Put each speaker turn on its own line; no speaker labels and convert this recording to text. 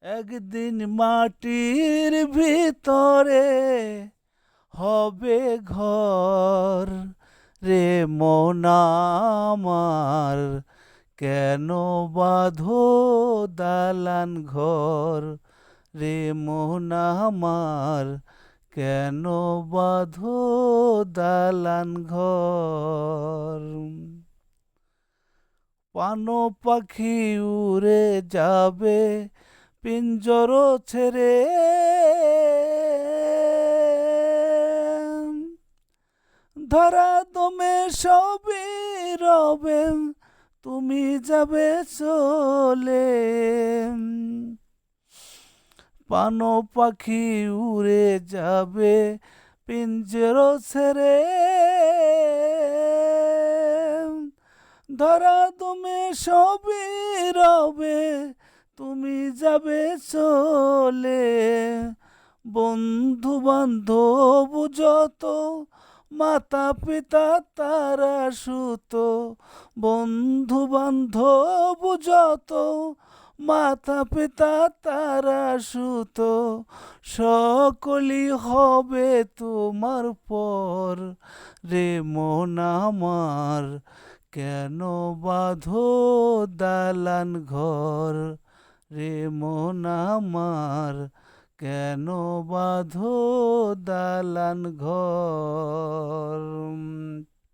একদিন মাটির ভিতরে হবে ঘর রে মন আমার, কেন বাঁধো দালান ঘর রে মন আমার, কেন বাঁধো দালান ঘর। পানো পাখি উড়ে যাবে পিঞ্জর ছেড়ে, ধরা দমে সবই রবে, তুমি যাবে চলে। পানো পাখি উড়ে যাবে পিঞ্জর ছেড়ে, ধরা দমে সবই রবে, তুমি যাবে চলে। বন্ধু বান্ধব যত, মাতা পিতা তারা সুত, বন্ধু বান্ধব যত, মাতা পিতা তারা সুত, সকলই হবে তোমার পর রে মন আমার, কেন বাঁধো দালান ঘর রে মন আমার, কেন বাঁধো দালান ঘর।